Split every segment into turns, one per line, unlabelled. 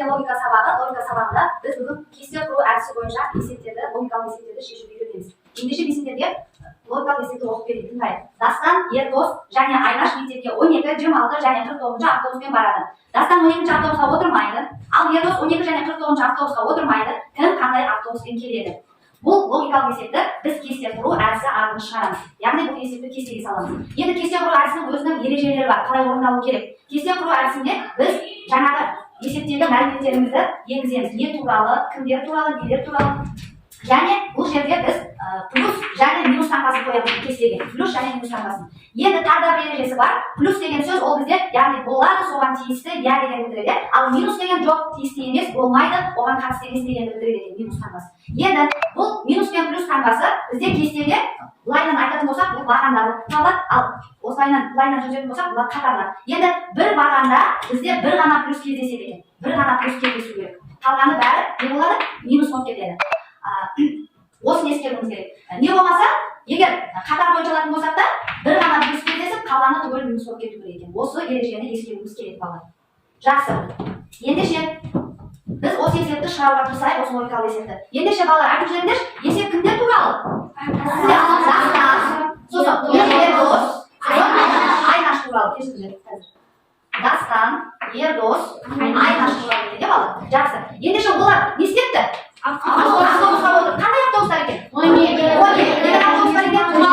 Logika sabağında biz bugün kesiyor kuru әдісі бойынша есептерді, логикалық есептерді шешуді үйренеміз. Ендеше бесіндерге логикалық есепті оқып берейік. Тыңдайық. Дастан, Ердос және Айнаш мектепке 12, 26 және 49 автобуспен барады. Дастан 12 автобусқа отырмайды, ал Ердос 12 және 49 автобусқа отырмайды. Кім қандай автобуспен келеді? Бұл логикалық есепті біз кесте құру әдісі арқылы шығарамыз. Яғни бұл есепті кестеге саламыз. Енді кесте құру әдісінің өзінің ережелері бар, қалай орындалу керек. Кесте құру әдісінде біз жаңағы есептегі мәліметтерімізді енгіземіз. Не туралы, кімдер туралы, нелер туралы. Және бұл жерде біз плюс және минус таңбасын қоямыз кестеге. Плюс және минус таңбасын. Енді тағы да бір ережесі бар. Плюс деген сөз ол бізде яғни болады, соған тиісті, я деген білдіреді. Ал минус деген жоқ, тиісті емес, болмайды, оған қатысты емес дегенді білдіреді минус таңбасы. Енді бұл минус пен плюс таңбасы бізде кестеге былайынан айтатын болсақ, бұл бағандарды табылады, ал былайынан жүретін болсақ, бұлар қатарлар. Енді бір бағанда бізде бір ғана плюс кездеседі екен. Бір ғана плюс кездесу керек. Қалғаны бәрі не болады? Минус болып кетеді. Осыны ескеруіміз керек. Не болмаса, егер қатар бойынша алатын болсақ та, бір ғана плюс кездесіп, қалғаны түгел минус болып кету керек екен. Осы ережені ескеруіміз керек балалар. Жақсы. Ендеше біз осы есепті шығаруға тырысайық, осы логикалық есепті. Ендеше балалар айтып жүріңдерші, есеп кімдер туралы? Сосын, Ердос, Айнаш туралы. Дастан, Ердос, Айнаш туралы екен, де балалар? Жақсы. Ендеше олар не істепті? Автобусқа отыр. Қандай автобустар екен? 12 автобустар екен? 9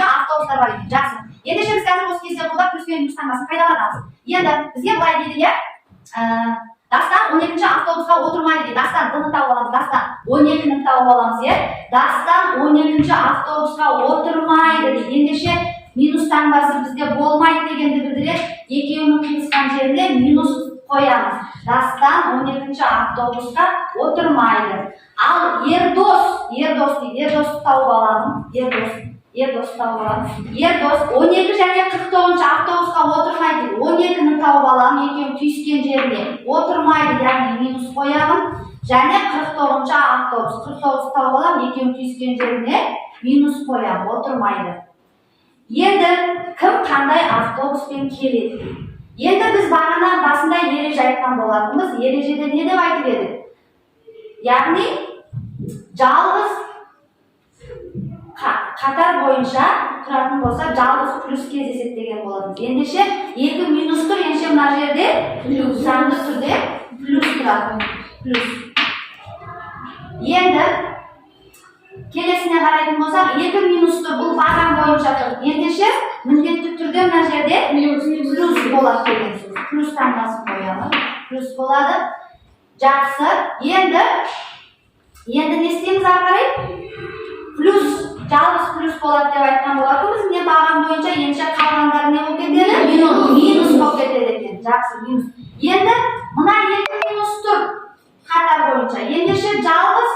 автобустар бар екен. Жақсы. Ендеше біз қазір осы кезде бұлар плюс пен минус таңбасын пайдаланамыз. Енді бізге былай дейді, иә? Дастан 12 автобусқа отырмайды дейді. Дастан бұны тауып аламыз. Дастан 12-ні тауып аламыз, иә? Дастан 12 автобусқа отырмайды дейді. Ендеше минус таңбасы бізде болмайды дегенді білдіреді. Екеуінің қиылысқан жеріне минус қоямыз. Дастан 12 автобусқа отырмайды. Ал Ердос дейді. Ердосты тауып аламын. Ердос тауып аламын. Ердос 12 және 49 автобусқа отырмайды. 12-ні тауып аламын. Екеуі түйіскен жеріне отырмайды, яғни минус қоямын. Және 49 автобус. 49 тауып аламын. Екеуі түйіскен жеріне минус қоямын. Отырмайды. Енді кім қандай автобуспен келеді? Енді біз бағана басында ереже айтқан болатынбыз. Ережеде не деп айтып едік? Яғни жалғыз қатар бойынша тұратын болса, жалғыз плюс кездеседі деген болатынбыз. Ендеше 2 минус тұр, ендеше мына жерде заңды түрде плюс тұрады. Плюс. Енді келесіне қарайтын болсақ, 2 минус тұр, бұл баған бойынша тұр. Ендеше міндетті түрде мына жерде плюс болады деген сөз. Плюс таңбасын қоямыз. Плюс болады. Жақсы. Енді не істейміз ары қарай? Плюс, жалғыз плюс болады деп айтқан болатынбыз. Не баған бойынша ендеше қалғандары не болып кетеді? Минус болып кетеді екен. Жақсы, минус. Енді мына 2 минус тұр қатар бойынша. Ендеше жалғыз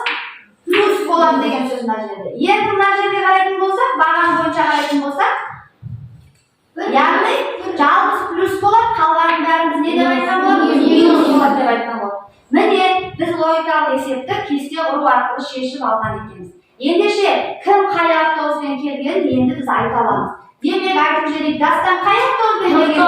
плюс болады деген сөз мына жерде. Енді мына жерге қарайтын болсақ, баған бойынша қарайтын болсақ, яғни жалғыз плюс болады, қалғанын бәріміз не деп айтқан болады? Минус болады деп айтқан болады. Міне, біз логикалық есепті кесте ұру арқылы шешіп алған екенбіз. Ендеше, кім қай автобуспен келгенін енді біз айта аламыз. Демек айтып жіберейік, Дастан қай автобуспен келген?